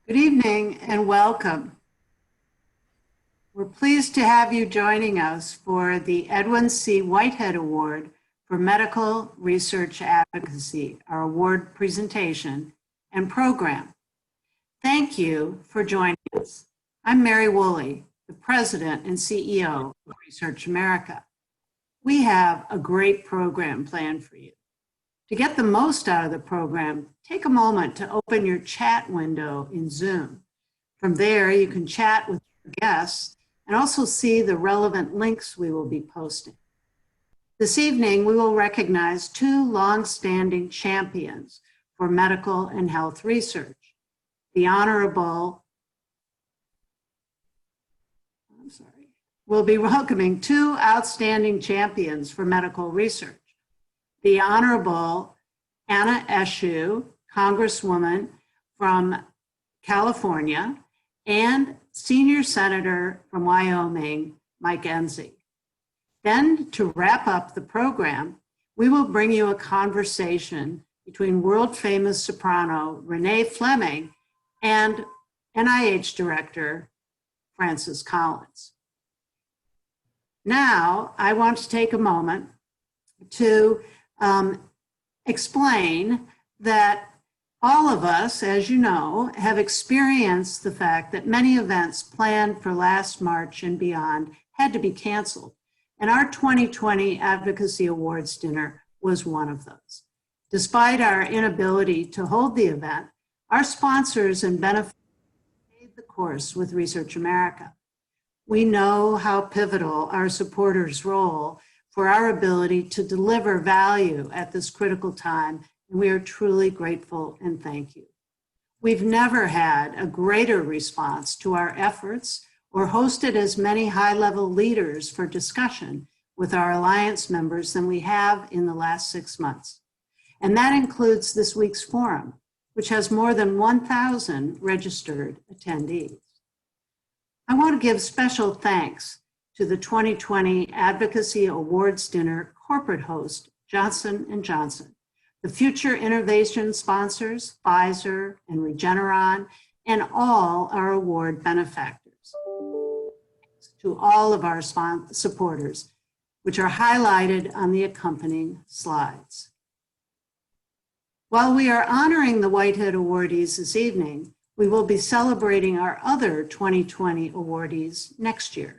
Good evening and welcome. We're pleased to have you joining us for the Edwin C. Whitehead Award for Medical Research Advocacy, our award presentation and program. Thank you for joining us. I'm Mary Woolley, the President and CEO of Research America. We have a great program planned for you. To get the most out of the program, take a moment to open your chat window in Zoom. From there, you can chat with your guests and also see the relevant links we will be posting. This evening, we will recognize two long-standing champions for medical and health research. We'll be welcoming two outstanding champions for medical research. The Honorable Anna Eshoo, Congresswoman from California, and Senior Senator from Wyoming, Mike Enzi. Then, to wrap up the program, we will bring you a conversation between world-famous soprano Renee Fleming and NIH Director Francis Collins. Now, I want to take a moment to explain that all of us, as you know, have experienced the fact that many events planned for last March and beyond had to be canceled. And our 2020 Advocacy Awards dinner was one of those. Despite our inability to hold the event, our sponsors and benefits stayed the course with Research America. We know how pivotal our supporters' role for our ability to deliver value at this critical time, and we are truly grateful and thank you. We've never had a greater response to our efforts or hosted as many high-level leaders for discussion with our alliance members than we have in the last 6 months. And that includes this week's forum, which has more than 1,000 registered attendees. I want to give special thanks to the 2020 Advocacy Awards Dinner corporate host, Johnson & Johnson, the future innovation sponsors, Pfizer and Regeneron, and all our award benefactors. Thanks to all of our supporters, which are highlighted on the accompanying slides. While we are honoring the Whitehead awardees this evening, we will be celebrating our other 2020 awardees next year.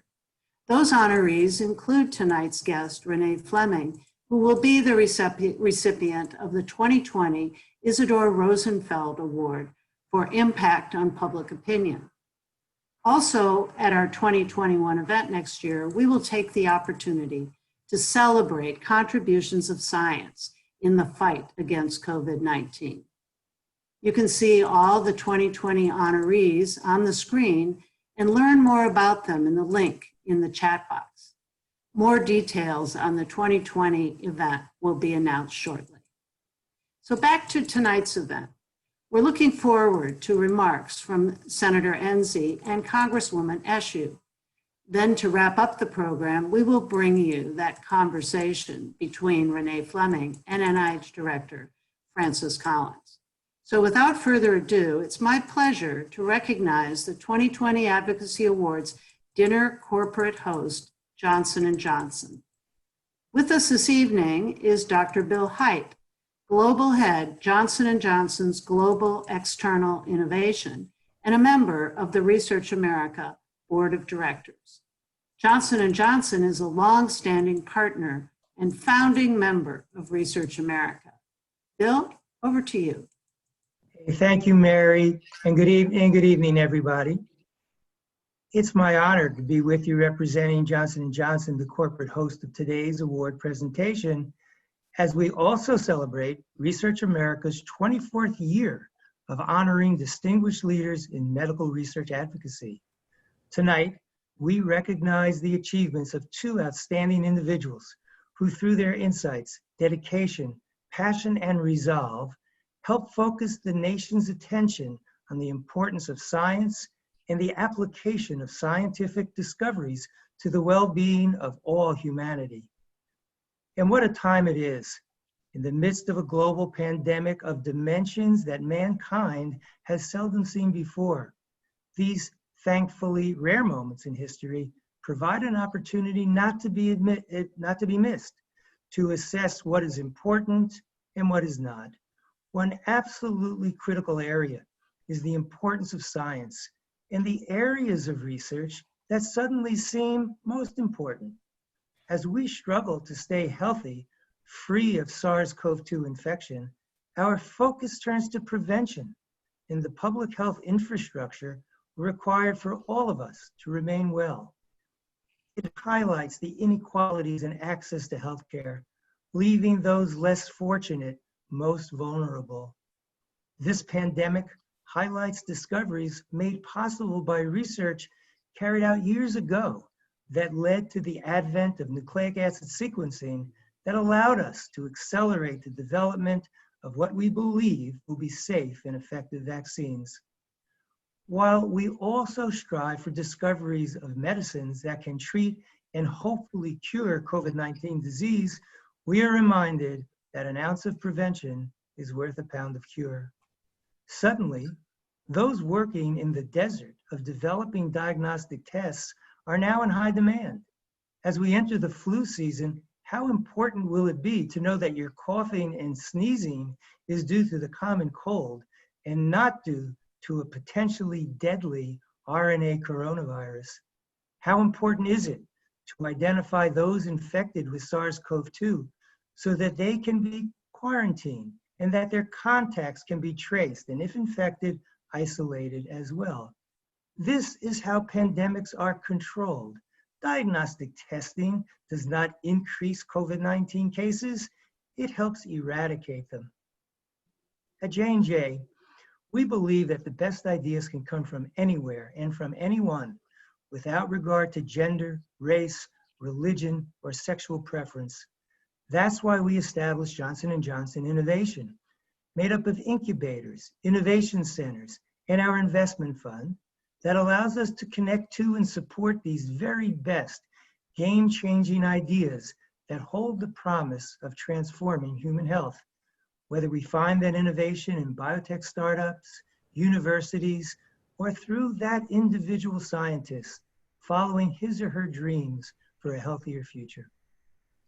Those honorees include tonight's guest, Renee Fleming, who will be the recipient of the 2020 Isidore Rosenfeld Award for Impact on Public Opinion. Also, at our 2021 event next year, we will take the opportunity to celebrate contributions of science in the fight against COVID-19. You can see all the 2020 honorees on the screen and learn more about them in the link in the chat box. More details on the 2020 event will be announced shortly. So back to tonight's event. We're looking forward to remarks from Senator Enzi and Congresswoman Eshoo. Then to wrap up the program, we will bring you that conversation between Renee Fleming and NIH Director Francis Collins. So without further ado, it's my pleasure to recognize the 2020 Advocacy Awards dinner corporate host, Johnson & Johnson. With us this evening is Dr. Bill Hite, Global Head, Johnson & Johnson's Global External Innovation, and a member of the Research America Board of Directors. Johnson & Johnson is a long-standing partner and founding member of Research America. Bill, over to you. Thank you, Mary, and good evening, everybody. It's my honor to be with you representing Johnson & Johnson, the corporate host of today's award presentation, as we also celebrate Research America's 24th year of honoring distinguished leaders in medical research advocacy. Tonight, we recognize the achievements of two outstanding individuals who, through their insights, dedication, passion, and resolve, help focus the nation's attention on the importance of science and the application of scientific discoveries to the well-being of all humanity. And what a time it is. in the midst of a global pandemic of dimensions that mankind has seldom seen before. These thankfully rare moments in history provide an opportunity not to be missed, to assess what is important and what is not. One absolutely critical area is the importance of science and the areas of research that suddenly seem most important. As we struggle to stay healthy, free of SARS-CoV-2 infection, our focus turns to prevention and the public health infrastructure required for all of us to remain well. It highlights the inequalities in access to healthcare, leaving those less fortunate most vulnerable. This pandemic highlights discoveries made possible by research carried out years ago that led to the advent of nucleic acid sequencing that allowed us to accelerate the development of what we believe will be safe and effective vaccines. While we also strive for discoveries of medicines that can treat and hopefully cure COVID-19 disease, we are reminded that an ounce of prevention is worth a pound of cure. Suddenly, those working in the desert of developing diagnostic tests are now in high demand. As we enter the flu season, how important will it be to know that your coughing and sneezing is due to the common cold and not due to a potentially deadly RNA coronavirus? How important is it to identify those infected with SARS-CoV-2 so that they can be quarantined and that their contacts can be traced and, if infected, isolated as well? This is how pandemics are controlled. Diagnostic testing does not increase COVID-19 cases, it helps eradicate them. At J&J, we believe that the best ideas can come from anywhere and from anyone without regard to gender, race, religion, or sexual preference. That's why we established Johnson & Johnson Innovation, made up of incubators, innovation centers, and our investment fund that allows us to connect to and support these very best game-changing ideas that hold the promise of transforming human health. Whether we find that innovation in biotech startups, universities, or through that individual scientist following his or her dreams for a healthier future.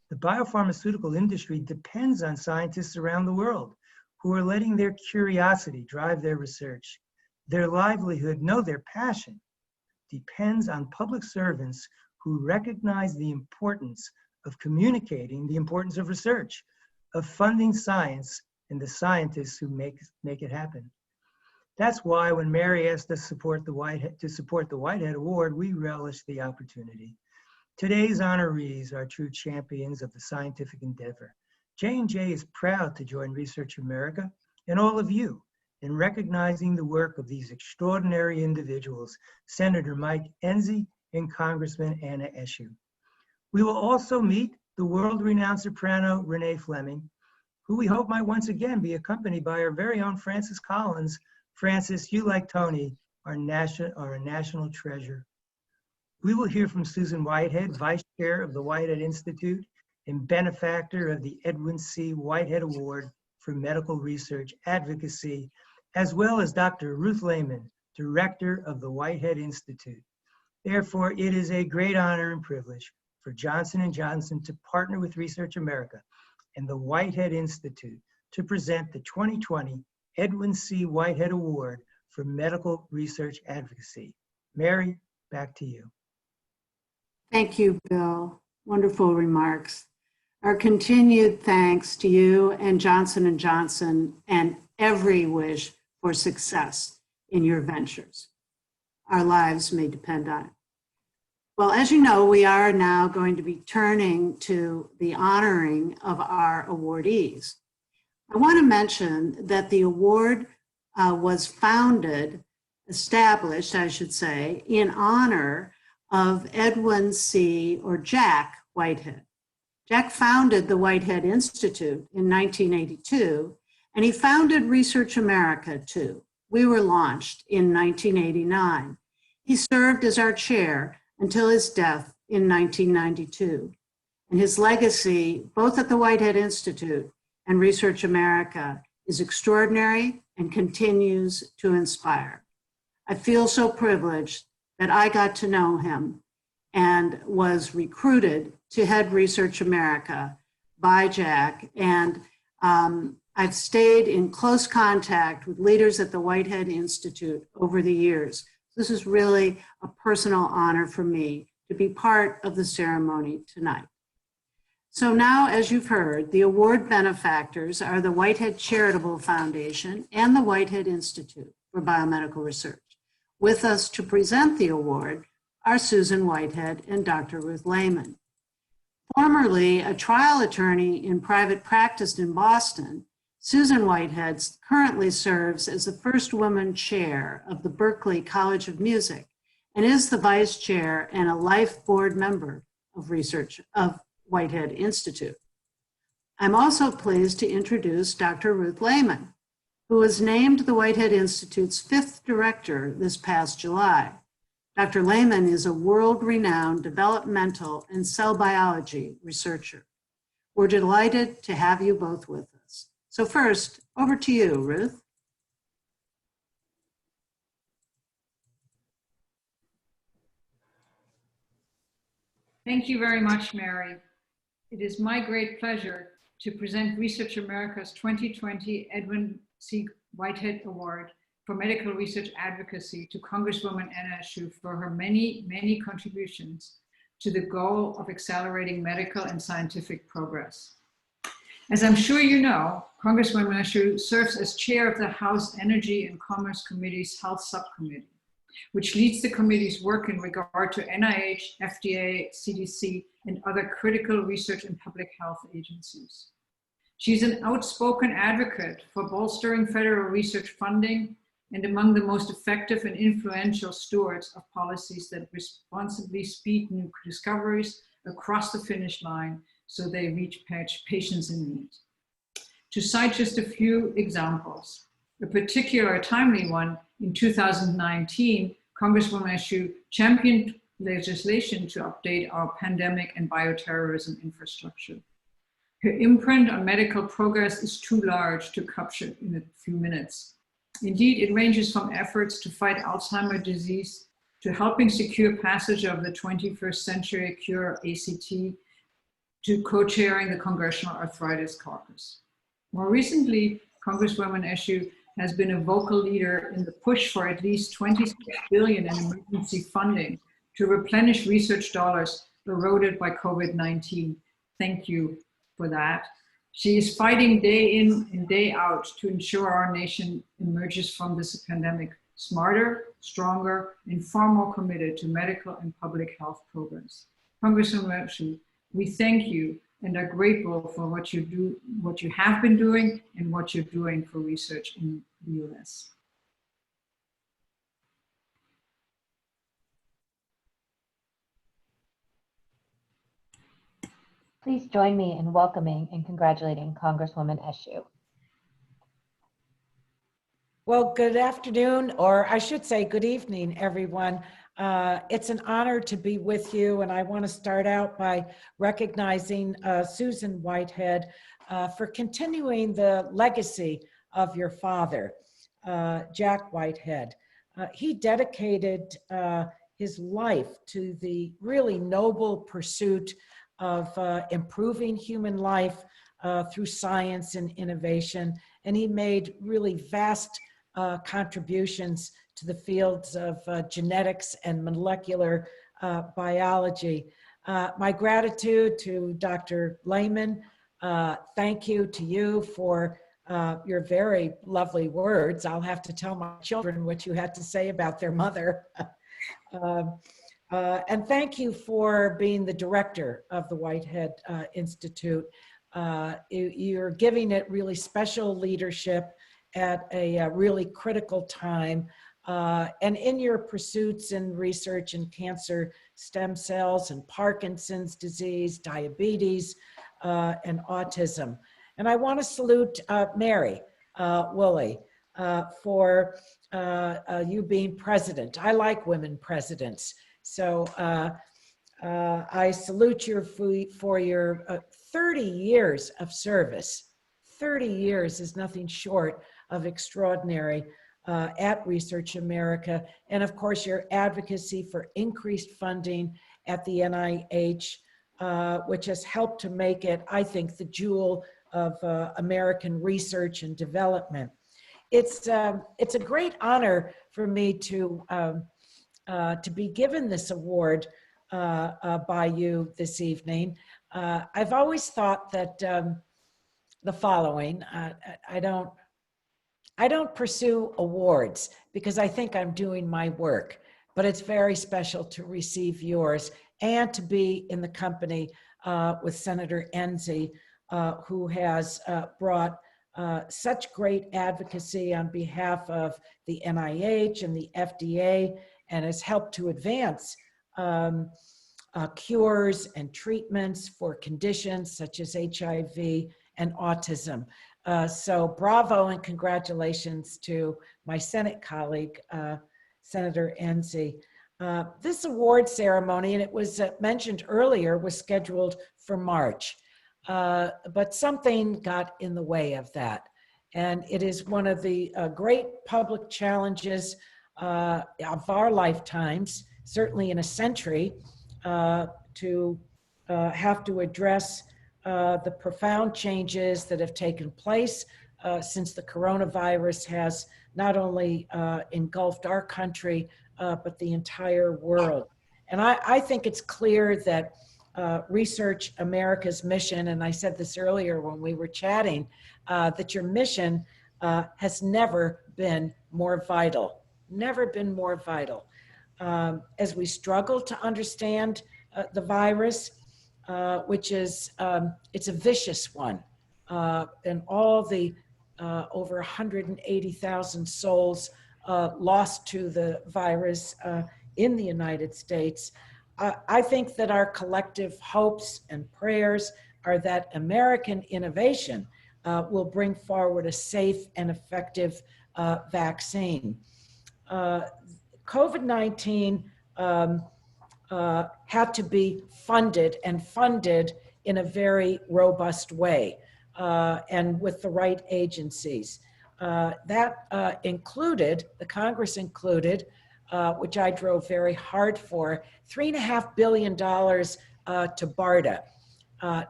The biopharmaceutical industry depends on scientists around the world who are letting their curiosity drive their research. Their livelihood, no, their passion, depends on public servants who recognize the importance of communicating the importance of research, of funding science, and the scientists who make it happen. That's why when Mary asked us to support the Whitehead Award, we relished the opportunity. Today's honorees are true champions of the scientific endeavor. J&J is proud to join Research America and all of you in recognizing the work of these extraordinary individuals, Senator Mike Enzi and Congressman Anna Eshoo. We will also meet the world-renowned soprano Renee Fleming, who we hope might once again be accompanied by our very own Francis Collins. Francis, you like Tony are a national treasure. We will hear from Susan Whitehead, Vice Chair of the Whitehead Institute and benefactor of the Edwin C. Whitehead Award for Medical Research Advocacy, as well as Dr. Ruth Lehman, Director of the Whitehead Institute. Therefore, it is a great honor and privilege for Johnson & Johnson to partner with Research America and the Whitehead Institute to present the 2020 Edwin C. Whitehead Award for Medical Research Advocacy. Mary, back to you. Thank you, Bill. Wonderful remarks. Our continued thanks to you and Johnson & Johnson and every wish for success in your ventures. Our lives may depend on it. Well, as you know, we are now going to be turning to the honoring of our awardees. I want to mention that the award was established, I should say, in honor of Edwin C. or Jack Whitehead. Jack founded the Whitehead Institute in 1982, and he founded Research America too. We were launched in 1989. He served as our chair until his death in 1992. And his legacy, both at the Whitehead Institute and Research America is extraordinary and continues to inspire. I feel so privileged that I got to know him and was recruited to head Research America by Jack. And I've stayed in close contact with leaders at the Whitehead Institute over the years. This is really a personal honor for me to be part of the ceremony tonight. So now, as you've heard, the award benefactors are the Whitehead Charitable Foundation and the Whitehead Institute for Biomedical Research. With us to present the award are Susan Whitehead and Dr. Ruth Lehman. Formerly a trial attorney in private practice in Boston, Susan Whitehead currently serves as the first woman chair of the Berklee College of Music and is the vice chair and a life board member of research of Whitehead Institute. I'm also pleased to introduce Dr. Ruth Lehman, who was named the Whitehead Institute's 5th director this past July. Dr. Lehman is a world-renowned developmental and cell biology researcher. We're delighted to have you both with us. So first, over to you, Ruth. Thank you very much, Mary. It is my great pleasure to present Research America's 2020 Edwin C. Whitehead Award for Medical Research Advocacy to Congresswoman Anna Eshoo for her many, many contributions to the goal of accelerating medical and scientific progress. As I'm sure you know, Congresswoman Eshoo serves as chair of the House Energy and Commerce Committee's Health Subcommittee, which leads the committee's work in regard to NIH, FDA, CDC, and other critical research and public health agencies. She's an outspoken advocate for bolstering federal research funding and among the most effective and influential stewards of policies that responsibly speed new discoveries across the finish line so they reach patients in need. To cite just a few examples, a particular timely one, in 2019, Congresswoman Eshoo championed legislation to update our pandemic and bioterrorism infrastructure. Her imprint on medical progress is too large to capture in a few minutes. Indeed, it ranges from efforts to fight Alzheimer's disease to helping secure passage of the 21st Century Cure ACT to co-chairing the Congressional Arthritis Caucus. More recently, Congresswoman Eshoo has been a vocal leader in the push for at least $26 billion in emergency funding to replenish research dollars eroded by COVID-19. Thank you for that. She is fighting day in and day out to ensure our nation emerges from this pandemic smarter, stronger, and far more committed to medical and public health progress. Congresswoman Eshoo, we thank you and are grateful for what you do, what you have been doing, and what you're doing for research in the US. Please join me in welcoming and congratulating Congresswoman Eshoo. Well, good afternoon, or I should say good evening, everyone. It's an honor to be with you, and I want to start out by recognizing Susan Whitehead for continuing the legacy of your father, Jack Whitehead. He dedicated his life to the really noble pursuit of improving human life through science and innovation, and he made really vast contributions to the fields of genetics and molecular biology. My gratitude to Dr. Lehman. Thank you to you for your very lovely words. I'll have to tell my children what you had to say about their mother. And thank you for being the director of the Whitehead Institute. You're giving it really special leadership at a really critical time. And in your pursuits in research in cancer, stem cells, and Parkinson's disease, diabetes, and autism. And I want to salute Mary Woolley for you being president. I like women presidents. So I salute you for your 30 years of service. 30 years is nothing short of extraordinary at Research America. And of course, your advocacy for increased funding at the NIH, which has helped to make it, I think, the jewel of American research and development. It's a great honor for me to be given this award by you this evening. I've always thought that the following: I don't pursue awards because I think I'm doing my work, but it's very special to receive yours and to be in the company with Senator Enzi, who has brought such great advocacy on behalf of the NIH and the FDA, and has helped to advance cures and treatments for conditions such as HIV and autism. So bravo and congratulations to my Senate colleague, Senator Enzi. This award ceremony, and it was mentioned earlier, was scheduled for March, but something got in the way of that. And it is one of the great public challenges of our lifetimes, certainly in a century, to have to address the profound changes that have taken place since the coronavirus has not only engulfed our country, but the entire world. And I think it's clear that Research America's mission, and I said this earlier when we were chatting, that your mission has never been more vital, never been more vital. As we struggle to understand the virus, which is, it's a vicious one, and all the over 180,000 souls lost to the virus in the United States. I think that our collective hopes and prayers are that American innovation will bring forward a safe and effective vaccine. COVID-19 had to be funded, and funded in a very robust way, and with the right agencies. That included, the Congress included, which I drove very hard for, $3.5 billion to BARDA.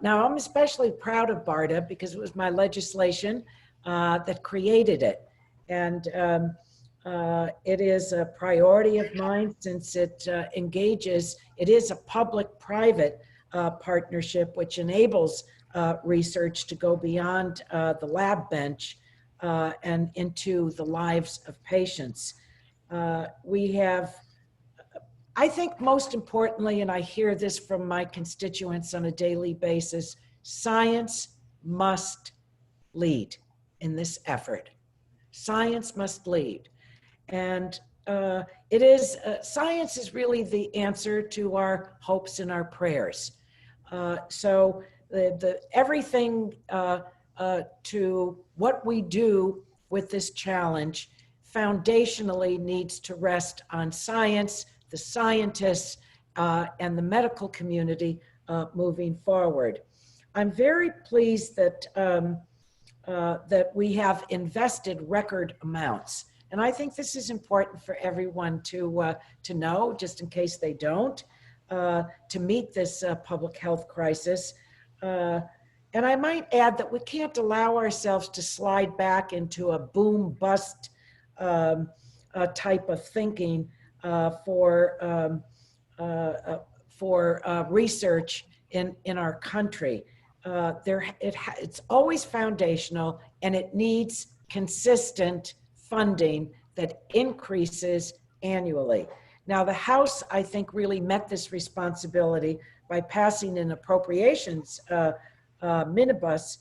Now, I'm especially proud of BARDA because it was my legislation that created it. And it is a priority of mine since it engages, it is a public-private partnership which enables research to go beyond the lab bench and into the lives of patients. We have, I think most importantly, and I hear this from my constituents on a daily basis, science must lead in this effort. Science must lead. And it is, science is really the answer to our hopes and our prayers. So everything to what we do with this challenge foundationally needs to rest on science, the scientists, and the medical community moving forward. I'm very pleased that, that we have invested record amounts. And I think this is important for everyone to know, just in case they don't, to meet this public health crisis. And I might add that we can't allow ourselves to slide back into a boom-bust type of thinking for research in our country. It's always foundational, and it needs consistent funding that increases annually. Now, the House, I think, really met this responsibility by passing an appropriations minibus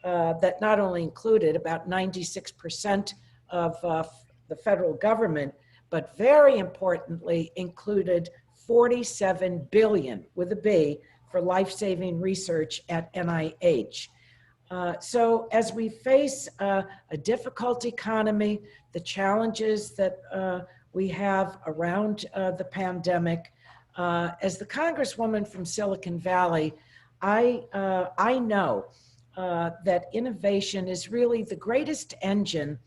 that not only included about 96% of the federal government, but very importantly included 47 billion with a B for life-saving research at NIH. So as we face a difficult economy, the challenges that we have around the pandemic, as the Congresswoman from Silicon Valley, I know that innovation is really the greatest engine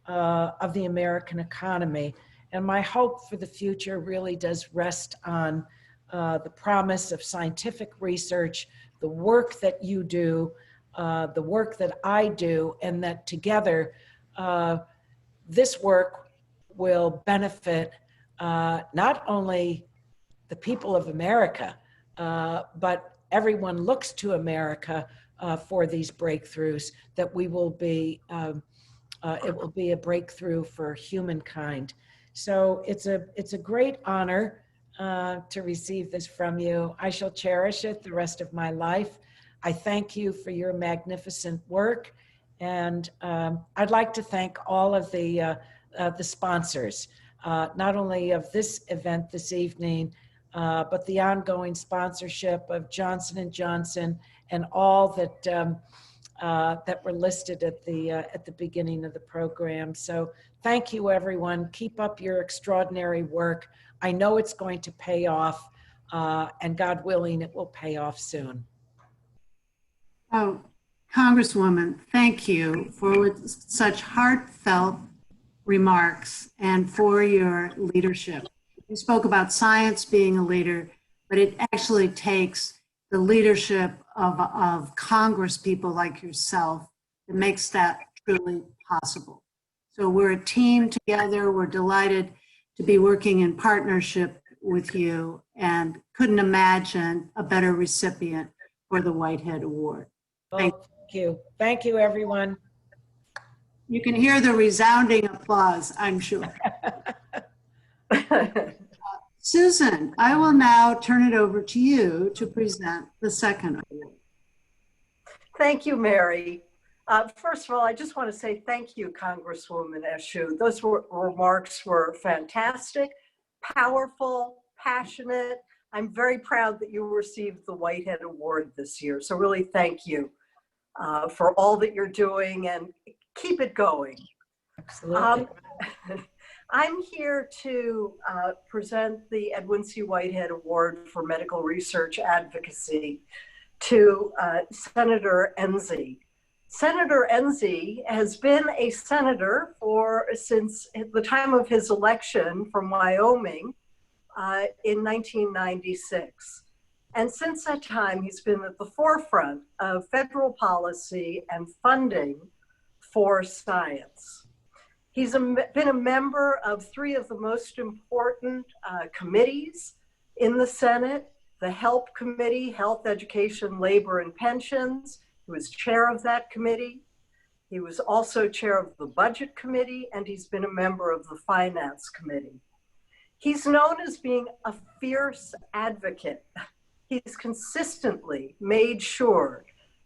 of the American economy. And my hope for the future really does rest on the promise of scientific research, the work that you do, the work that I do, and that together this work will benefit not only the people of America, but everyone looks to America for these breakthroughs, that we will be, it will be a breakthrough for humankind. So it's a great honor to receive this from you. I shall cherish it the rest of my life. I thank you for your magnificent work. And I'd like to thank all of the sponsors, not only of this event this evening, but the ongoing sponsorship of Johnson & Johnson and all that that were listed at the beginning of the program. So thank you, everyone. Keep up your extraordinary work. I know it's going to pay off, and God willing, it will pay off soon. Oh, Congresswoman, thank you for such heartfelt remarks and for your leadership. You spoke about science being a leader, but it actually takes the leadership of Congress people like yourself that makes that truly possible. So we're a team together. We're delighted to be working in partnership with you and couldn't imagine a better recipient for the Whitehead Award. Thank you. Thank you, everyone. You can hear the resounding applause, I'm sure. Susan, I will now turn it over to you to present the second award. Thank you, Mary. First of all, I just want to say thank you, Congresswoman Eshoo. Those remarks were fantastic, powerful, passionate. I'm very proud that you received the Whitehead Award this year. So really thank you for all that you're doing, and keep it going. Absolutely. I'm here to present the Edwin C. Whitehead Award for Medical Research Advocacy to Senator Enzi. Senator Enzi has been a senator since the time of his election from Wyoming in 1996. And since that time, he's been at the forefront of federal policy and funding for science. He's been a member of three of the most important committees in the Senate: the HELP Committee, Health, Education, Labor, and Pensions. He was chair of that committee. He was also chair of the Budget Committee, and he's been a member of the Finance Committee. He's known as being a fierce advocate. He's consistently made sure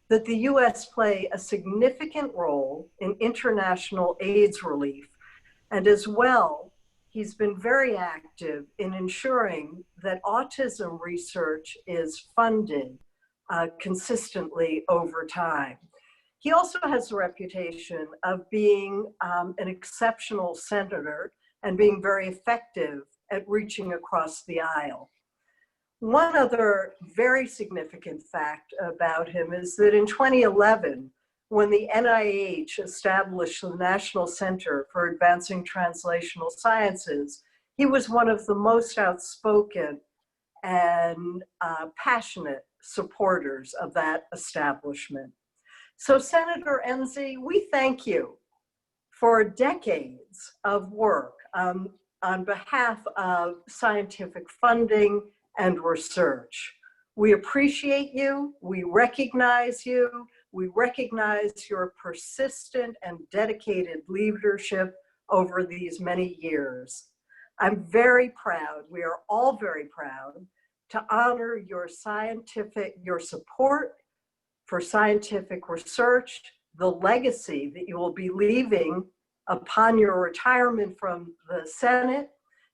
that the US play a significant role in international AIDS relief. And as well, he's been very active in ensuring that autism research is funded consistently over time. He also has a reputation of being an exceptional senator and being very effective at reaching across the aisle. One other very significant fact about him is that in 2011, when the NIH established the National Center for Advancing Translational Sciences, he was one of the most outspoken and passionate supporters of that establishment. So Senator Enzi, we thank you for decades of work on behalf of scientific funding and research. We appreciate you, we recognize you, we recognize your persistent and dedicated leadership over these many years. I'm very proud, we are all very proud to honor your support for scientific research, the legacy that you will be leaving upon your retirement from the Senate.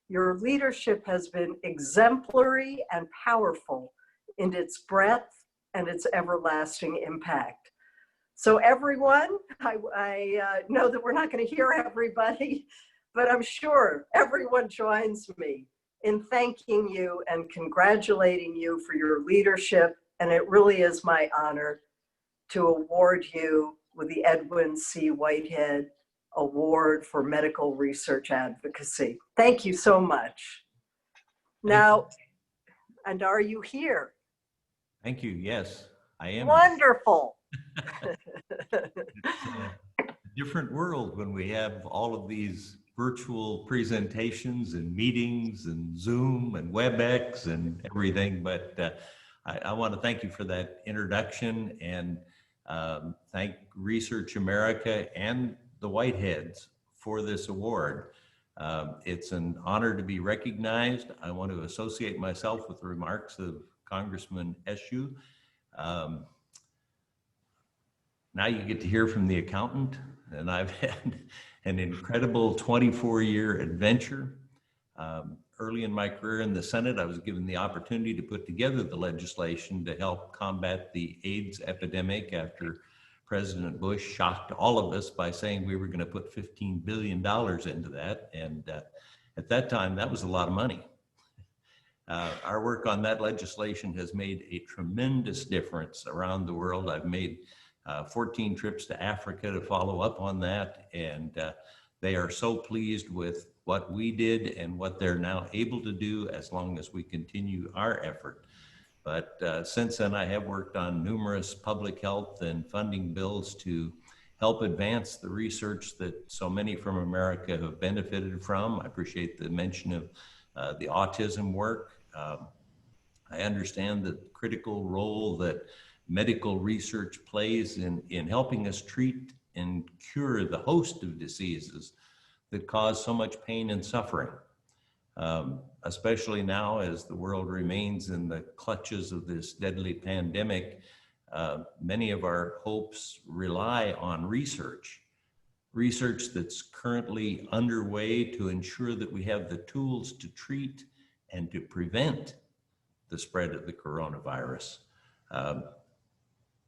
Your leadership has been exemplary and powerful in its breadth and its everlasting impact. So everyone, I know that we're not going to hear everybody, but I'm sure everyone joins me in thanking you and congratulating you for your leadership. And it really is my honor to award you with the Edwin C. Whitehead Award for Medical Research Advocacy. Thank you so much. Now, and are you here? Thank you. Yes, I am. Wonderful. It's a different world when we have all of these virtual presentations and meetings and Zoom and WebEx and everything. But I want to thank you for that introduction and thank Research America and the Whiteheads for this award. It's an honor to be recognized. I want to associate myself with the remarks of Congressman Eshoo. Now you get to hear from the accountant, and I've had an incredible 24-year adventure. Early in my career in the Senate, I was given the opportunity to put together the legislation to help combat the AIDS epidemic after President Bush shocked all of us by saying we were going to put $15 billion into that. And at that time, that was a lot of money. Our work on that legislation has made a tremendous difference around the world. I've made 14 trips to Africa to follow up on that, and they are so pleased with what we did and what they're now able to do as long as we continue our effort. But since then, I have worked on numerous public health and funding bills to help advance the research that so many from America have benefited from. I appreciate the mention of the autism work. I understand the critical role that medical research plays in helping us treat and cure the host of diseases that cause so much pain and suffering, especially now as the world remains in the clutches of this deadly pandemic. Many of our hopes rely on research that's currently underway to ensure that we have the tools to treat and to prevent the spread of the coronavirus.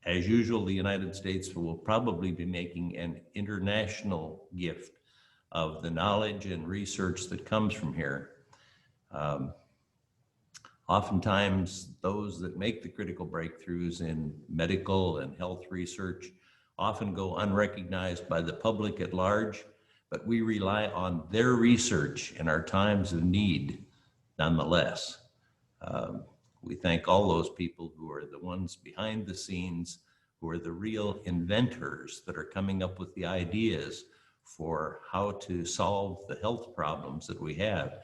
As usual, the United States will probably be making an international gift of the knowledge and research that comes from here. Oftentimes, those that make the critical breakthroughs in medical and health research often go unrecognized by the public at large, but we rely on their research in our times of need nonetheless. We thank all those people who are the ones behind the scenes, who are the real inventors that are coming up with the ideas for how to solve the health problems that we have.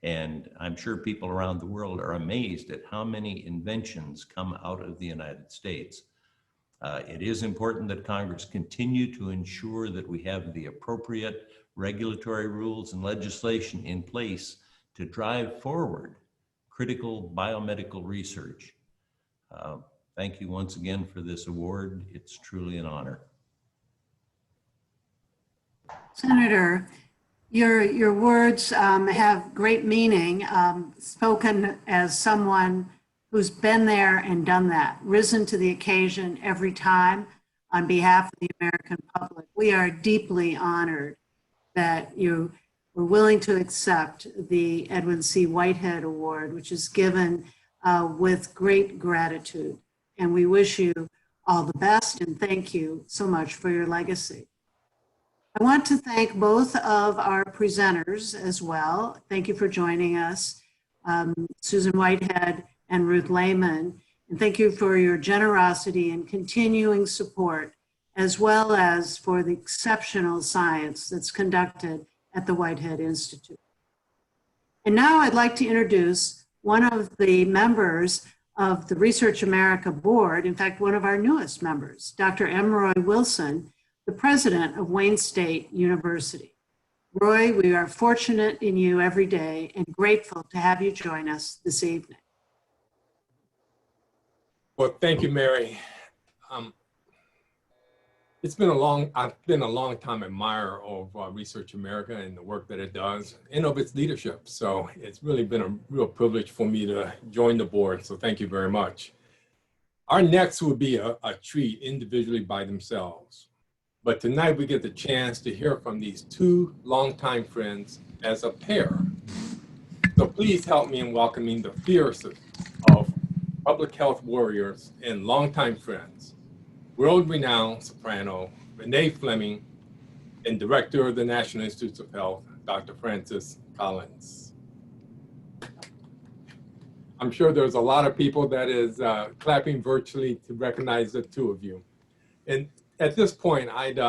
And I'm sure people around the world are amazed at how many inventions come out of the United States. It is important that Congress continue to ensure that we have the appropriate regulatory rules and legislation in place to drive forward critical biomedical research. Thank you once again for this award. It's truly an honor. Senator, your words have great meaning, spoken as someone who's been there and done that, risen to the occasion every time on behalf of the American public. We are deeply honored that you were willing to accept the Edwin C. Whitehead Award, which is given with great gratitude. And we wish you all the best and thank you so much for your legacy. I want to thank both of our presenters as well. Thank you for joining us, Susan Whitehead and Ruth Lehman. And thank you for your generosity and continuing support, as well as for the exceptional science that's conducted at the Whitehead Institute. And now I'd like to introduce one of the members of the Research America Board, in fact, one of our newest members, Dr. M. Roy Wilson, the president of Wayne State University. Roy, we are fortunate in you every day and grateful to have you join us this evening. Well, thank you, Mary. I've been a long time admirer of Research America and the work that it does and of its leadership. So it's really been a real privilege for me to join the board. So thank you very much. Our next will be a treat individually by themselves. But tonight we get the chance to hear from these two longtime friends as a pair. So please help me in welcoming the fiercest of public health warriors and longtime friends, world-renowned soprano Renee Fleming and Director of the National Institutes of Health, Dr. Francis Collins. I'm sure there's a lot of people that is clapping virtually to recognize the two of you. And at this point, I'd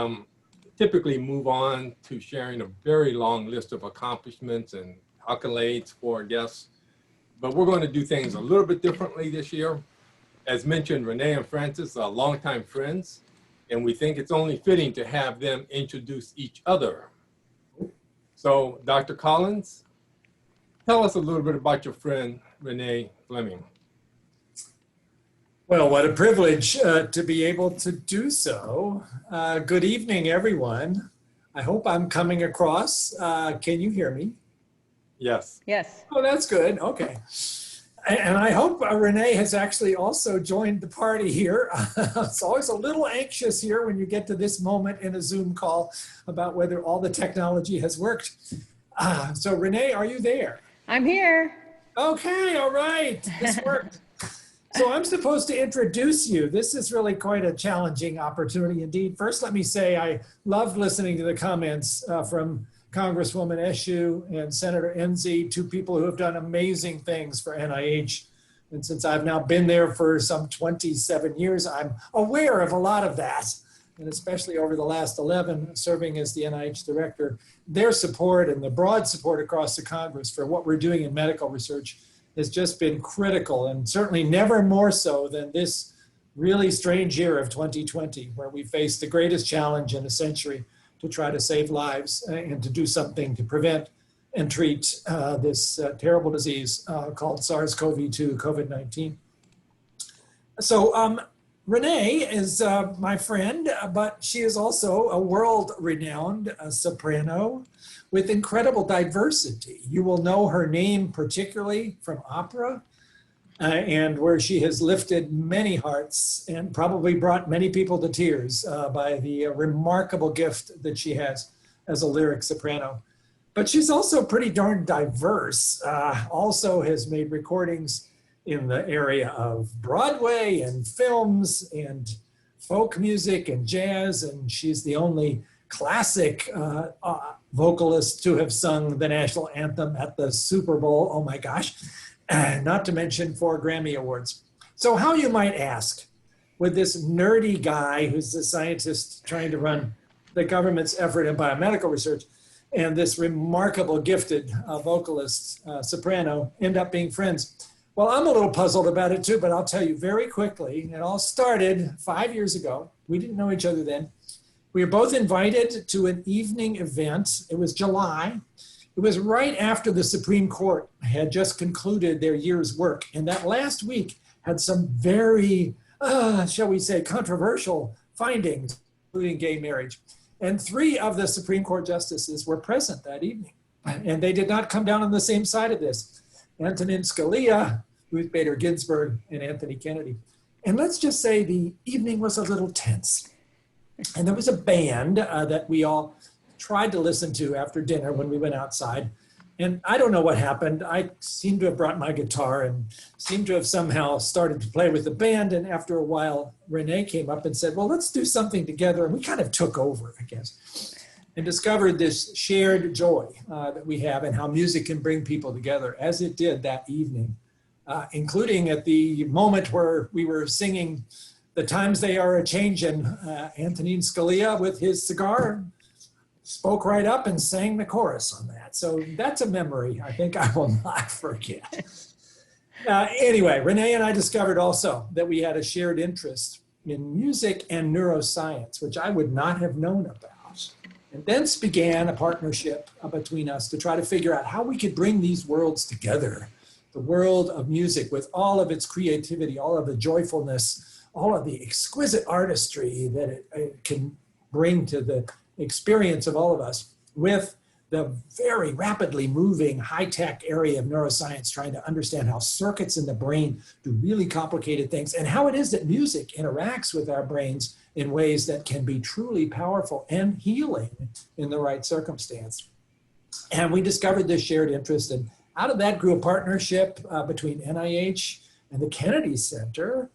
typically move on to sharing a very long list of accomplishments and accolades for our guests. But we're going to do things a little bit differently this year. As mentioned, Renee and Francis are longtime friends, and we think it's only fitting to have them introduce each other. So, Dr. Collins, tell us a little bit about your friend, Renee Fleming. Well, what a privilege to be able to do so. Good evening, everyone. I hope I'm coming across. Can you hear me? Yes. Yes. Oh, that's good. Okay. And I hope Renee has actually also joined the party here. It's always a little anxious here when you get to this moment in a Zoom call about whether all the technology has worked. So Renee, are you there? I'm here. Okay, all right. This worked. So I'm supposed to introduce you. This is really quite a challenging opportunity indeed. First, let me say I loved listening to the comments from Congresswoman Eshoo and Senator Enzi, two people who have done amazing things for NIH. And since I've now been there for some 27 years, I'm aware of a lot of that. And especially over the last 11, serving as the NIH director, their support and the broad support across the Congress for what we're doing in medical research has just been critical, and certainly never more so than this really strange year of 2020, where we face the greatest challenge in a century to try to save lives and to do something to prevent and treat this terrible disease called SARS-CoV-2, COVID-19. So Renee is my friend, but she is also a world-renowned soprano with incredible diversity. You will know her name particularly from opera, and where she has lifted many hearts and probably brought many people to tears by the remarkable gift that she has as a lyric soprano. But she's also pretty darn diverse, also has made recordings in the area of Broadway and films and folk music and jazz, and she's the only classic vocalist to have sung the national anthem at the Super Bowl, oh my gosh, not to mention 4 Grammy Awards. So how, you might ask, would this nerdy guy who's a scientist trying to run the government's effort in biomedical research and this remarkable gifted vocalist, soprano, end up being friends? Well, I'm a little puzzled about it too, but I'll tell you very quickly. It all started 5 years ago. We didn't know each other then. We were both invited to an evening event. It was July. It was right after the Supreme Court had just concluded their year's work. And that last week had some very, shall we say, controversial findings, including gay marriage. And 3 of the Supreme Court justices were present that evening. And they did not come down on the same side of this. Antonin Scalia, Ruth Bader Ginsburg, and Anthony Kennedy. And let's just say the evening was a little tense. And there was a band that we all tried to listen to after dinner when we went outside. And I don't know what happened. I seemed to have brought my guitar and seemed to have somehow started to play with the band. And after a while, Renee came up and said, well, let's do something together. And we kind of took over, I guess, and discovered this shared joy that we have and how music can bring people together, as it did that evening, including at the moment where we were singing "The Times They Are A-Changin'," Antonin Scalia with his cigar spoke right up and sang the chorus on that. So that's a memory I think I will not forget. Anyway, Renee and I discovered also that we had a shared interest in music and neuroscience, which I would not have known about. And thence began a partnership between us to try to figure out how we could bring these worlds together. The world of music with all of its creativity, all of the joyfulness, all of the exquisite artistry that it can bring to the experience of all of us, with the very rapidly moving high-tech area of neuroscience, trying to understand how circuits in the brain do really complicated things and how it is that music interacts with our brains in ways that can be truly powerful and healing in the right circumstance. And we discovered this shared interest, and out of that grew a partnership between NIH and the Kennedy Center.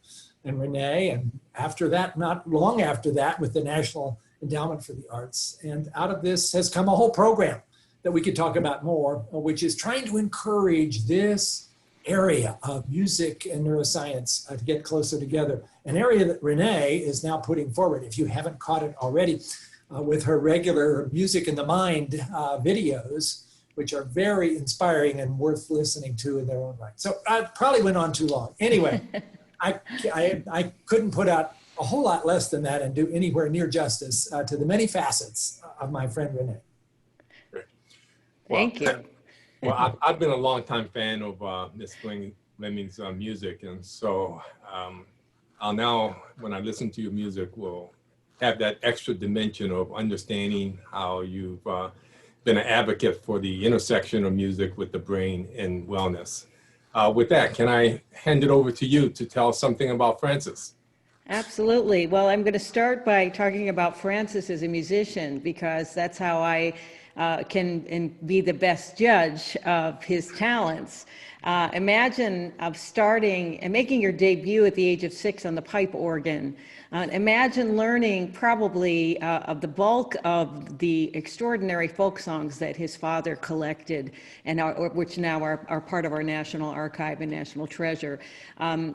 and Renee, and after that, not long after that, with the National Endowment for the Arts. And out of this has come a whole program that we could talk about more, which is trying to encourage this area of music and neuroscience to get closer together. An area that Renee is now putting forward, if you haven't caught it already, with her regular Music in the Mind videos, which are very inspiring and worth listening to in their own right. So I probably went on too long. Anyway, I couldn't put out a whole lot less than that and do anywhere near justice to the many facets of my friend Renee. Thank you. Well, I've been a longtime fan of Miss Fleming's music, and so I'll now, when I listen to your music, will have that extra dimension of understanding how you've been an advocate for the intersection of music with the brain and wellness. With that, can I hand it over to you to tell something about Francis? Absolutely. Well, I'm going to start by talking about Francis as a musician, because that's how I can be the best judge of his talents. Imagine of starting and making your debut at the age of 6 on the pipe organ. Imagine learning probably of the bulk of the extraordinary folk songs that his father collected, and which now are part of our National Archive and National Treasure.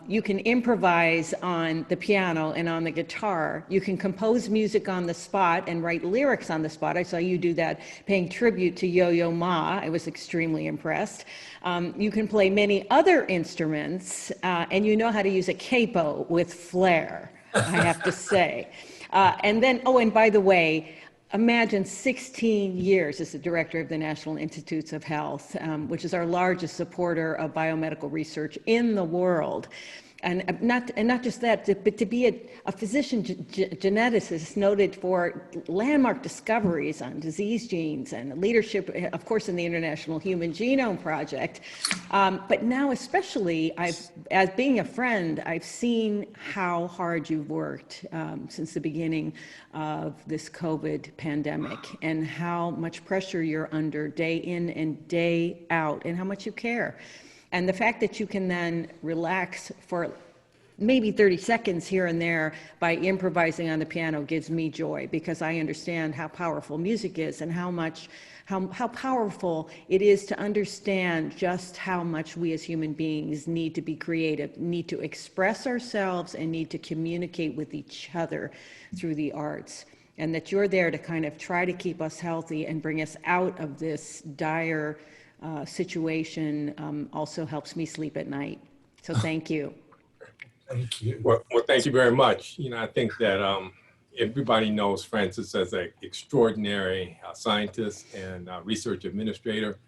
You can improvise on the piano and on the guitar. You can compose music on the spot and write lyrics on the spot. I saw you do that, paying tribute to Yo-Yo Ma. I was extremely impressed. You can play many other instruments, and you know how to use a capo with flair, I have to say. And then, oh, and by the way, imagine 16 years as the director of the National Institutes of Health, which is our largest supporter of biomedical research in the world. And not just that, but to be a physician geneticist noted for landmark discoveries on disease genes and leadership, of course, in the International Human Genome Project. But now, especially, as being a friend, I've seen how hard you've worked since the beginning of this COVID pandemic, and how much pressure you're under day in and day out, and how much you care. And the fact that you can then relax for maybe 30 seconds here and there by improvising on the piano gives me joy, because I understand how powerful music is, and how powerful it is to understand just how much we as human beings need to be creative, need to express ourselves, and need to communicate with each other through the arts. And that you're there to kind of try to keep us healthy and bring us out of this dire situation also helps me sleep at night. So thank you. Thank you. Well, thank you very much. You know, I think that everybody knows Francis as an extraordinary scientist and research administrator.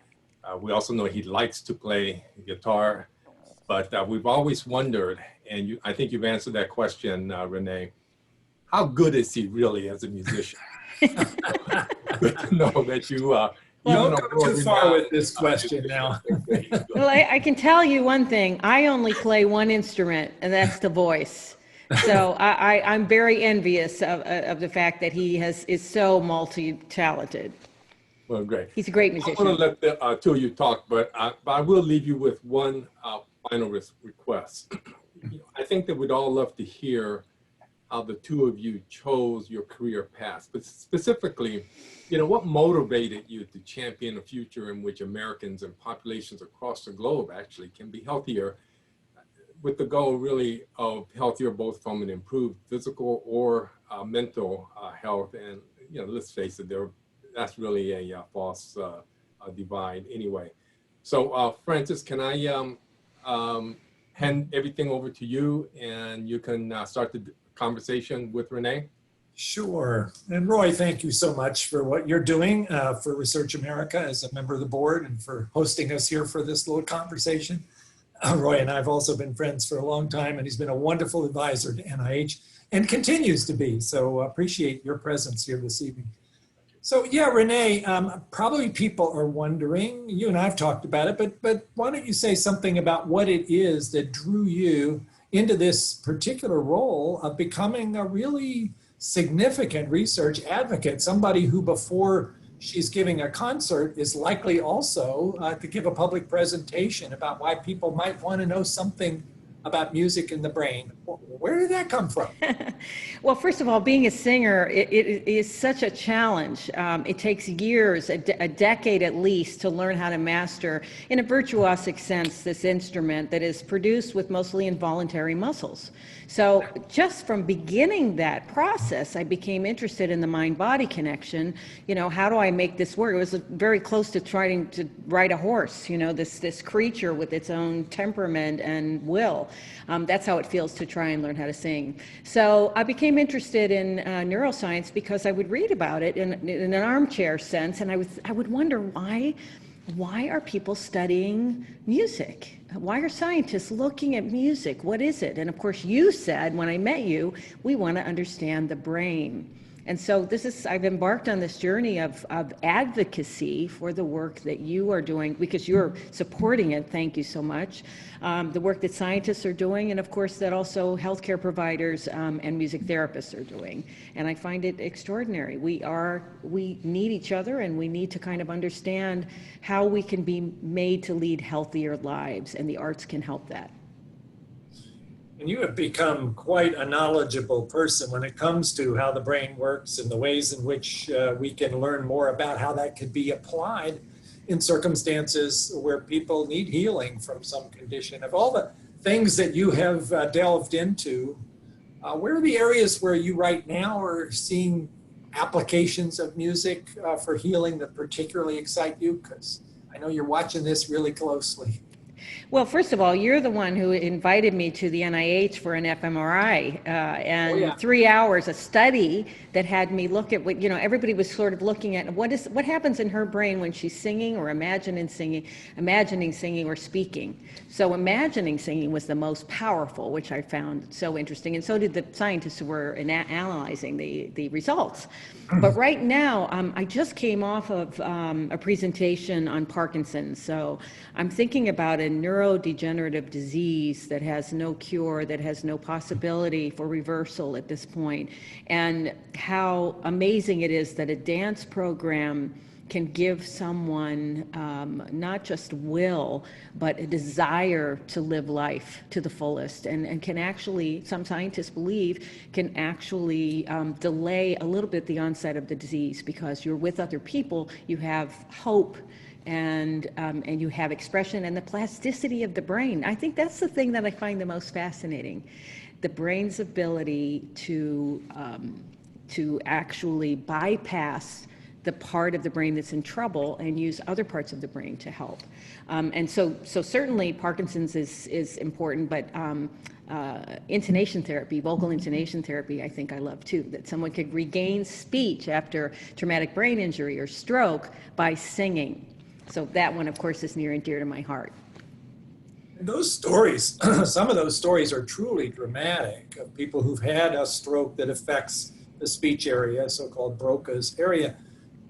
We also know he likes to play guitar, but we've always wondered, and I think you've answered that question, Renee, how good is he really as a musician? Good to know that you Don't go too far with this question now. Well, I can tell you one thing. I only play one instrument, and that's the voice. So I'm very envious of the fact that he is so multi-talented. Well, great. He's a great musician. I'm going to let the two of you talk, but I will leave you with one final request. I think that we'd all love to hear how the two of you chose your career paths, but specifically, you know, what motivated you to champion a future in which Americans and populations across the globe actually can be healthier, with the goal really of healthier both from an improved physical or mental health. And, you know, let's face it, that's really a false divide anyway. So Francis, can I hand everything over to you, and you can start the conversation with Renee? Sure. And Roy, thank you so much for what you're doing for Research America as a member of the board, and for hosting us here for this little conversation. Roy and I have also been friends for a long time, and he's been a wonderful advisor to NIH and continues to be. So appreciate your presence here this evening. So yeah, Renee, probably people are wondering, you and I have talked about it, but why don't you say something about what it is that drew you into this particular role of becoming a really significant research advocate, somebody who before she's giving a concert is likely also to give a public presentation about why people might want to know something about music and the brain. Where did that come from? Well, first of all, being a singer, it is such a challenge. It takes years, a decade at least, to learn how to master, in a virtuosic sense, this instrument that is produced with mostly involuntary muscles. So just from beginning that process, I became interested in the mind-body connection. You know, how do I make this work? It was very close to trying to ride a horse, you know, this creature with its own temperament and will. That's how it feels to try and learn how to sing. So I became interested in neuroscience because I would read about it in an armchair sense, and I would wonder why are people studying music? Why are scientists looking at music? What is it? And of course, you said when I met you, we want to understand the brain. And so I've embarked on this journey of advocacy for the work that you are doing, because you're supporting it. Thank you so much. The work that scientists are doing, and of course that also healthcare providers and music therapists are doing. And I find it extraordinary. We need each other, and we need to kind of understand how we can be made to lead healthier lives, and the arts can help that. And you have become quite a knowledgeable person when it comes to how the brain works and the ways in which we can learn more about how that could be applied in circumstances where people need healing from some condition. Of all the things that you have delved into, where are the areas where you right now are seeing applications of music for healing that particularly excite you? Because I know you're watching this really closely. Well, first of all, you're the one who invited me to the NIH for an fMRI, and 3 hours, a study that had me look at what, you know, everybody was sort of looking at what happens in her brain when she's singing or imagining singing or speaking. So imagining singing was the most powerful, which I found so interesting, and so did the scientists who were analyzing the results. But right now, I just came off of a presentation on Parkinson's, so I'm thinking about a neurodegenerative disease that has no cure, that has no possibility for reversal at this point, and how amazing it is that a dance program can give someone not just will, but a desire to live life to the fullest, and can actually, some scientists believe, can actually delay a little bit the onset of the disease, because you're with other people, you have hope, and you have expression and the plasticity of the brain. I think that's the thing that I find the most fascinating, the brain's ability to actually bypass the part of the brain that's in trouble and use other parts of the brain to help. And so certainly Parkinson's is important, but intonation therapy, vocal intonation therapy, I think I love too, that someone could regain speech after traumatic brain injury or stroke by singing. So that one, of course, is near and dear to my heart. And those stories, some of those stories are truly dramatic, of people who've had a stroke that affects the speech area, so-called Broca's area,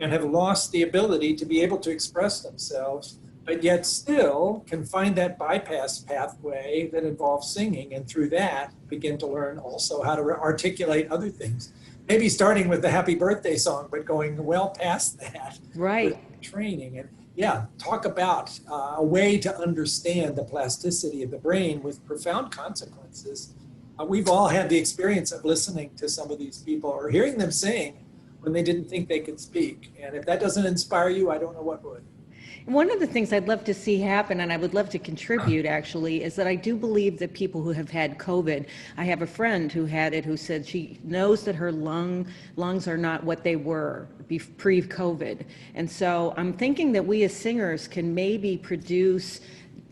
and have lost the ability to be able to express themselves, but yet still can find that bypass pathway that involves singing, and through that begin to learn also how to articulate other things. Maybe starting with the happy birthday song, but going well past that. Right. With training. And yeah, talk about a way to understand the plasticity of the brain with profound consequences. We've all had the experience of listening to some of these people or hearing them sing when they didn't think they could speak. And if that doesn't inspire you, I don't know what would. One of the things I'd love to see happen, and I would love to contribute actually, is that I do believe that people who have had COVID, I have a friend who had it who said she knows that her lungs are not what they were pre-COVID. And so I'm thinking that we as singers can maybe produce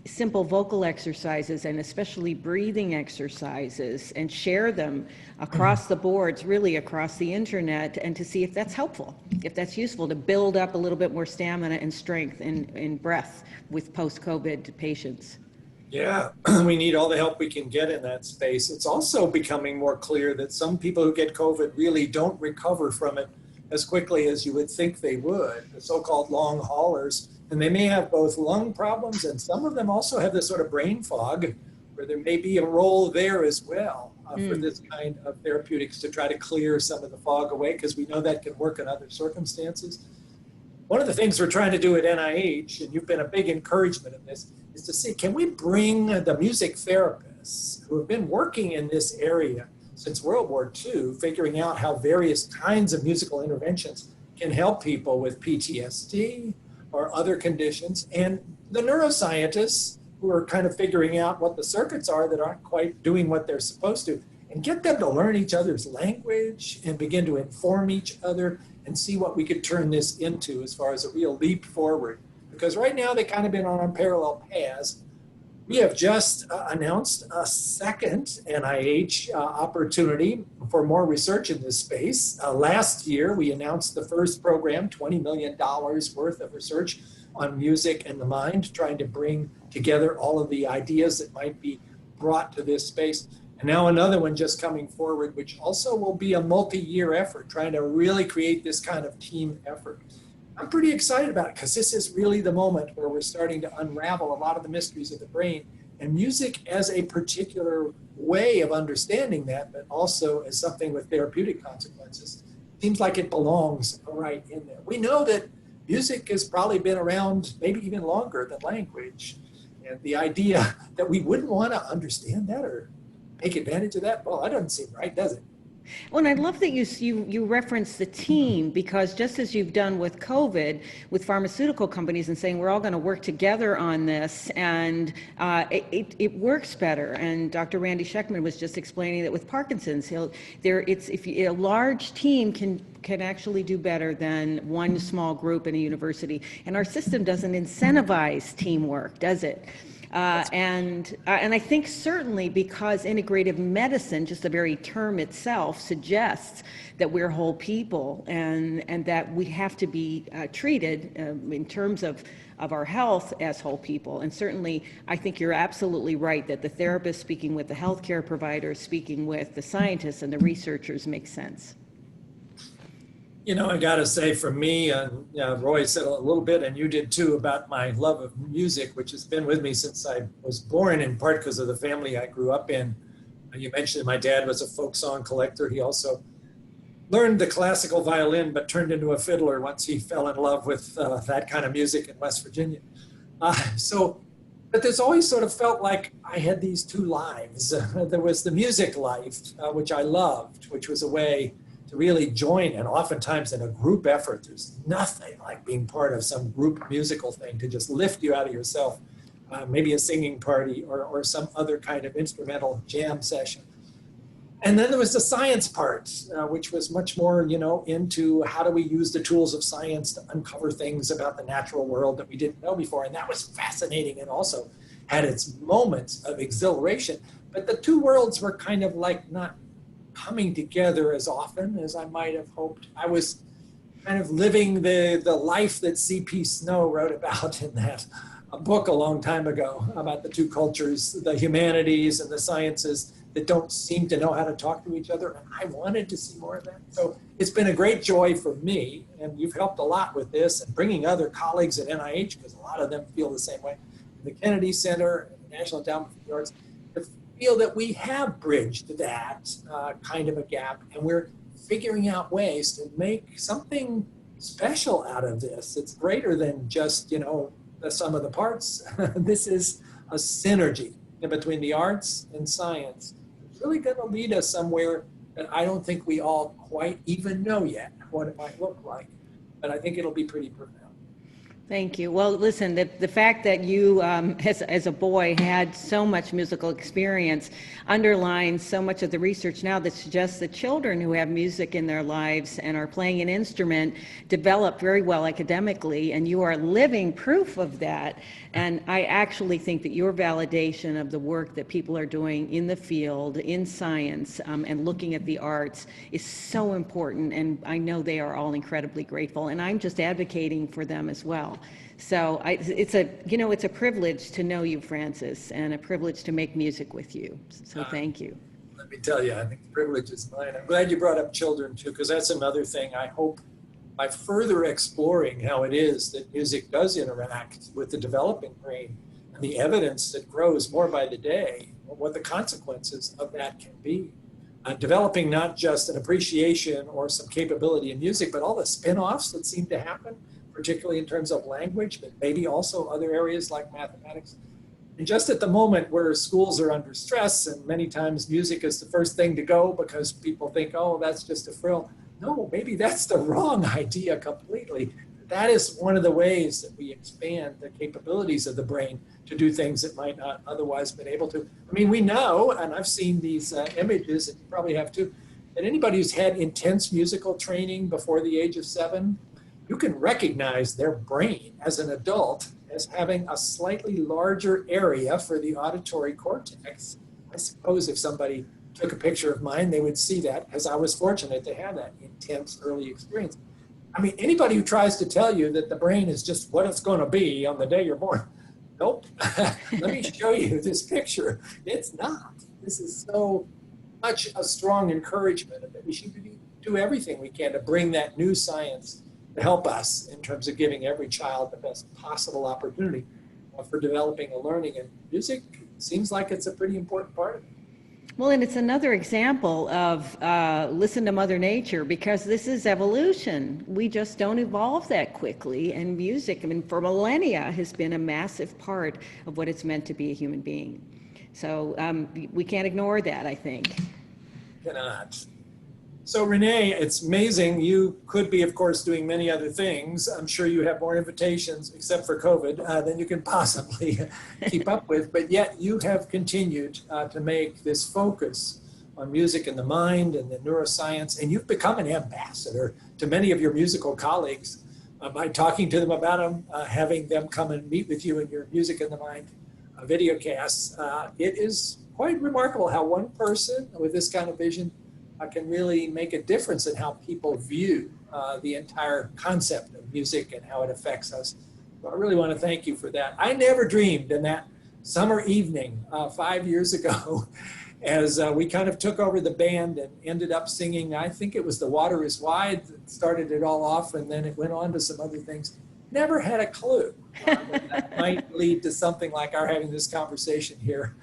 simple vocal exercises and especially breathing exercises and share them across the boards, really across the internet, and to see if that's helpful, if that's useful to build up a little bit more stamina and strength in breath with post-COVID patients. Yeah, we need all the help we can get in that space. It's also becoming more clear that some people who get COVID really don't recover from it as quickly as you would think they would, the so-called long haulers. And they may have both lung problems, and some of them also have this sort of brain fog, where there may be a role there as well for this kind of therapeutics to try to clear some of the fog away, because we know that can work in other circumstances. One of the things we're trying to do at NIH, and you've been a big encouragement in this, is to see, can we bring the music therapist scientists who have been working in this area since World War II, figuring out how various kinds of musical interventions can help people with PTSD or other conditions, and the neuroscientists who are kind of figuring out what the circuits are that aren't quite doing what they're supposed to, and get them to learn each other's language and begin to inform each other and see what we could turn this into as far as a real leap forward. Because right now they kind of been on parallel paths. We have just announced a second NIH opportunity for more research in this space. Last year, we announced the first program, $20 million worth of research on music and the mind, trying to bring together all of the ideas that might be brought to this space. And now another one just coming forward, which also will be a multi-year effort, trying to really create this kind of team effort. I'm pretty excited about it because this is really the moment where we're starting to unravel a lot of the mysteries of the brain, and music as a particular way of understanding that, but also as something with therapeutic consequences. Seems like it belongs right in there. We know that music has probably been around maybe even longer than language. And the idea that we wouldn't want to understand that or take advantage of that, well, that doesn't seem right, does it? Well, and I love that you reference the team, because just as you've done with COVID, with pharmaceutical companies and saying we're all going to work together on this, and it works better. And Dr. Randy Sheckman was just explaining that with Parkinson's, a large team can actually do better than one small group in a university. And our system doesn't incentivize teamwork, does it? And I think certainly because integrative medicine, just the very term itself, suggests that we're whole people, and that we have to be treated in terms of our health as whole people. And certainly, I think you're absolutely right that the therapist speaking with the healthcare providers, speaking with the scientists and the researchers makes sense. You know, I got to say, for me, and Roy said a little bit, and you did too, about my love of music, which has been with me since I was born, in part because of the family I grew up in. You mentioned my dad was a folk song collector. He also learned the classical violin, but turned into a fiddler once he fell in love with that kind of music in West Virginia. But there's always sort of felt like I had these two lives. There was the music life, which I loved, which was a way to really join, and oftentimes in a group effort. There's nothing like being part of some group musical thing to just lift you out of yourself, maybe a singing party or some other kind of instrumental jam session. And then there was the science part, which was much more, into how do we use the tools of science to uncover things about the natural world that we didn't know before. And that was fascinating and also had its moments of exhilaration. But the two worlds were kind of like not coming together as often as I might have hoped. I was kind of living the life that C.P. Snow wrote about in that book a long time ago, about the two cultures, the humanities and the sciences that don't seem to know how to talk to each other. And I wanted to see more of that. So it's been a great joy for me, and you've helped a lot with this and bringing other colleagues at NIH, because a lot of them feel the same way, the Kennedy Center, the National Endowment for the Arts, feel that we have bridged that kind of a gap, and we're figuring out ways to make something special out of this. It's greater than just, the sum of the parts. This is a synergy between the arts and science. It's really going to lead us somewhere that I don't think we all quite even know yet what it might look like, but I think it'll be pretty profound. Thank you. Well, listen, the fact that you, as a boy, had so much musical experience underlines so much of the research now that suggests that children who have music in their lives and are playing an instrument develop very well academically, and you are living proof of that. And I actually think that your validation of the work that people are doing in the field, in science, and looking at the arts is so important, and I know they are all incredibly grateful, and I'm just advocating for them as well. So it's a privilege to know you, Francis, and a privilege to make music with you. So thank you. Let me tell you, I think the privilege is mine. I'm glad you brought up children too, because that's another thing I hope by further exploring how it is that music does interact with the developing brain and the evidence that grows more by the day, what the consequences of that can be. Developing not just an appreciation or some capability in music, but all the spin-offs that seem to happen, particularly in terms of language, but maybe also other areas like mathematics. And just at the moment where schools are under stress and many times music is the first thing to go because people think, oh, that's just a frill. No, maybe that's the wrong idea completely. That is one of the ways that we expand the capabilities of the brain to do things that might not otherwise been able to. I mean, we know, and I've seen these images, and you probably have too, that anybody who's had intense musical training before the age of 7, you can recognize their brain as an adult as having a slightly larger area for the auditory cortex. I suppose if somebody took a picture of mine, they would see that, as I was fortunate to have that intense early experience. I mean, anybody who tries to tell you that the brain is just what it's going to be on the day you're born, nope. Let me show you this picture. It's not. This is so much a strong encouragement that we should do everything we can to bring that new science to help us in terms of giving every child the best possible opportunity for developing a learning. And music seems like it's a pretty important part of it. Well, and it's another example of listen to Mother Nature, because this is evolution. We just don't evolve that quickly. And music, I mean, for millennia has been a massive part of what it's meant to be a human being. So we can't ignore that, I think. Cannot. So Renee, it's amazing. You could be, of course, doing many other things. I'm sure you have more invitations, except for COVID, than you can possibly keep up with. But yet you have continued to make this focus on music and the mind and the neuroscience. And you've become an ambassador to many of your musical colleagues by talking to them about them, having them come and meet with you in your Music in the Mind video casts. It is quite remarkable how one person with this kind of vision can really make a difference in how people view the entire concept of music and how it affects us. So I really want to thank you for that. I never dreamed in that summer evening 5 years ago, as we kind of took over the band and ended up singing, I think it was The Water is Wide that started it all off, and then it went on to some other things. Never had a clue that might lead to something like our having this conversation here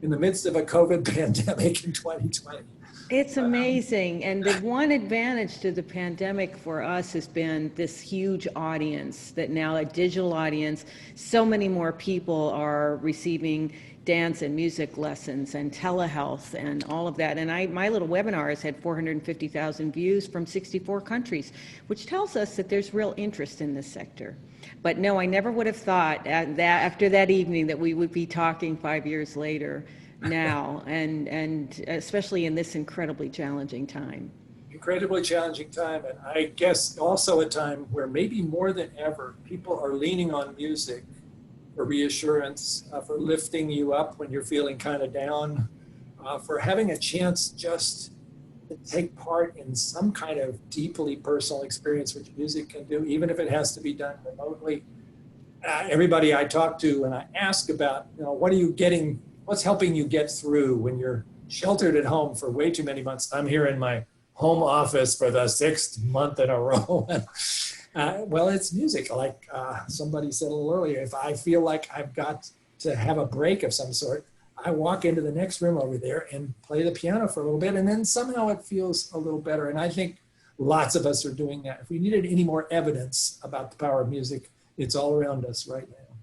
in the midst of a COVID pandemic in 2020. It's amazing. And the one advantage to the pandemic for us has been this huge audience, that now a digital audience, so many more people are receiving dance and music lessons and telehealth and all of that. And my little webinar has had 450,000 views from 64 countries, which tells us that there's real interest in this sector. But no, I never would have thought that after that evening that we would be talking 5 years later now, and especially in this incredibly challenging time. Incredibly challenging time, and I guess also a time where maybe more than ever, people are leaning on music for reassurance, for lifting you up when you're feeling kind of down, for having a chance just to take part in some kind of deeply personal experience, which music can do, even if it has to be done remotely. Everybody I talk to and I ask about, what are you getting, what's helping you get through when you're sheltered at home for way too many months? I'm here in my home office for the 6th month in a row. Well, it's music. Like somebody said a little earlier, if I feel like I've got to have a break of some sort, I walk into the next room over there and play the piano for a little bit, and then somehow it feels a little better. And I think lots of us are doing that. If we needed any more evidence about the power of music, it's all around us right now.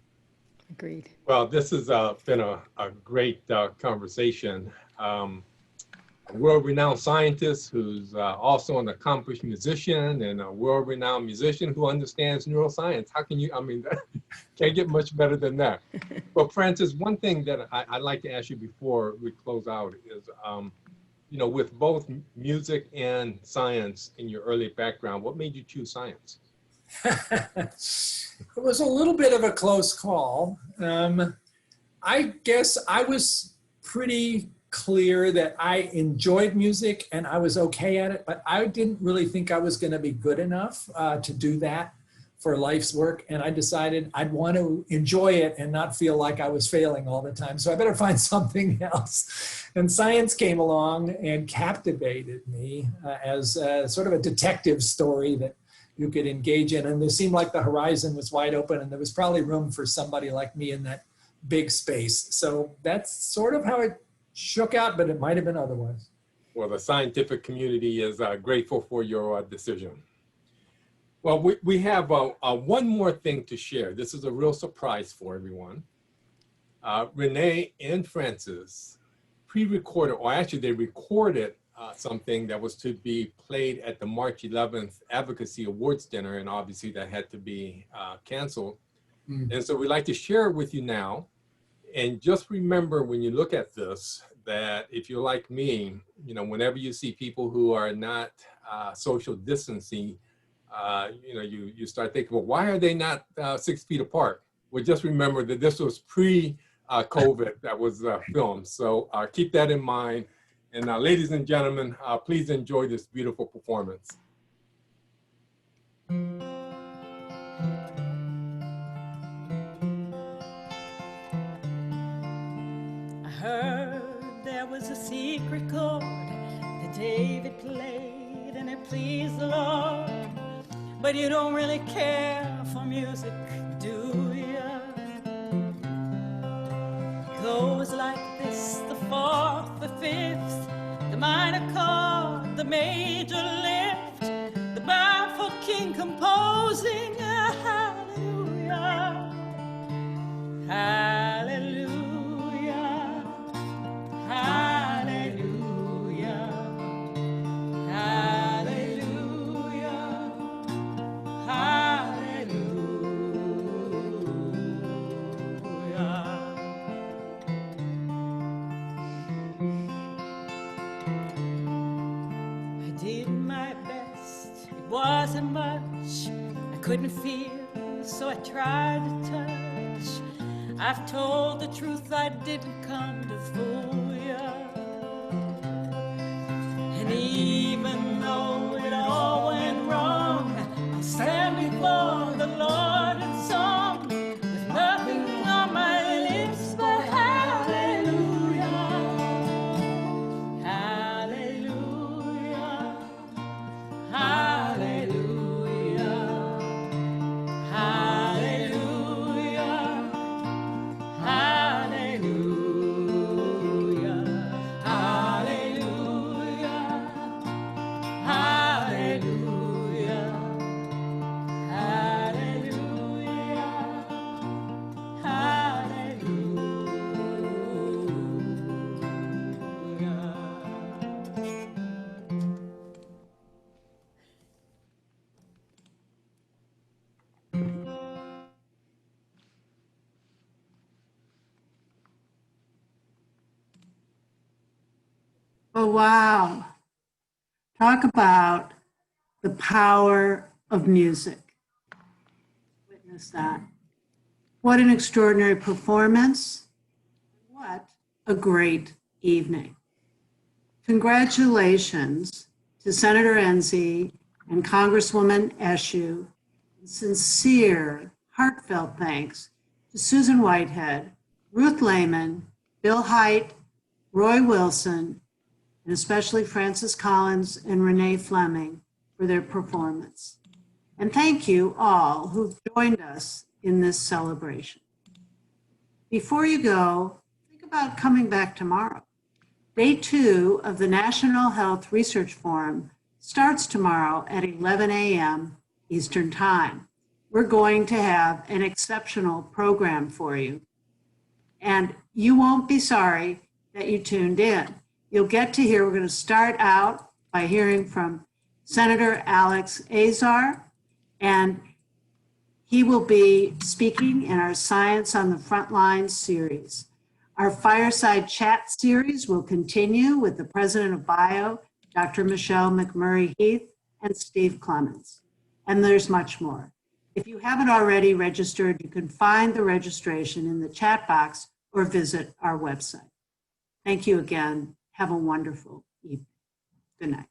Agreed. Well, this has been a great conversation. A world-renowned scientist who's also an accomplished musician and a world-renowned musician who understands neuroscience. How can you, can't get much better than that. But Francis, one thing that I'd like to ask you before we close out is, with both music and science in your early background, what made you choose science? It was a little bit of a close call. I guess I was pretty clear that I enjoyed music and I was okay at it, but I didn't really think I was going to be good enough to do that for life's work. And I decided I'd want to enjoy it and not feel like I was failing all the time. So I better find something else. And science came along and captivated me as sort of a detective story that you could engage in. And it seemed like the horizon was wide open and there was probably room for somebody like me in that big space. So that's sort of how it shook out, but it might have been otherwise. Well, the scientific community is grateful for your decision. Well, we have one more thing to share. This is a real surprise for everyone. Renee and Francis pre-recorded, or actually they recorded something that was to be played at the March 11th Advocacy Awards dinner, and obviously that had to be canceled. And so we'd like to share it with you now. And just remember when you look at this, that if you're like me, you know, whenever you see people who are not social distancing, you know, you start thinking, well, why are they not 6 feet apart? Well, just remember that this was pre-COVID that was filmed. So keep that in mind. And ladies and gentlemen, please enjoy this beautiful performance. I heard there was a secret chord that David played and it pleased the Lord. But you don't really care for music, do you? Goes like this, the fourth, the fifth, the minor chord, the major lift, the baffled king composing a hallelujah, hallelujah, hallelujah, hallelujah, hallelujah. I did my best, it wasn't much, I couldn't feel, so I tried to touch. I've told the truth, I didn't come to fool ya. And even though it all went wrong, I'll stand before the Lord in song, with nothing on my lips but hallelujah, hallelujah, hallelujah, hallelujah, hallelujah, hallelujah, hallelujah, Oh, wow. Talk about the power of music. Witness that. What an extraordinary performance. What a great evening. Congratulations to Senator Enzi and Congresswoman Eshoo. Sincere, heartfelt thanks to Susan Whitehead, Ruth Lehman, Bill Haidt, Roy Wilson, and especially Francis Collins and Renee Fleming for their performance. And thank you all who've joined us in this celebration. Before you go, think about coming back tomorrow. Day 2 of the National Health Research Forum starts tomorrow at 11 a.m. Eastern Time. We're going to have an exceptional program for you. And you won't be sorry that you tuned in. You'll get to hear, we're going to start out by hearing from Senator Alex Azar, and he will be speaking in our Science on the Frontline series. Our fireside chat series will continue with the president of BIO, Dr. Michelle McMurray Heath, and Steve Clements. And there's much more. If you haven't already registered, you can find the registration in the chat box or visit our website. Thank you again. Have a wonderful evening. Good night.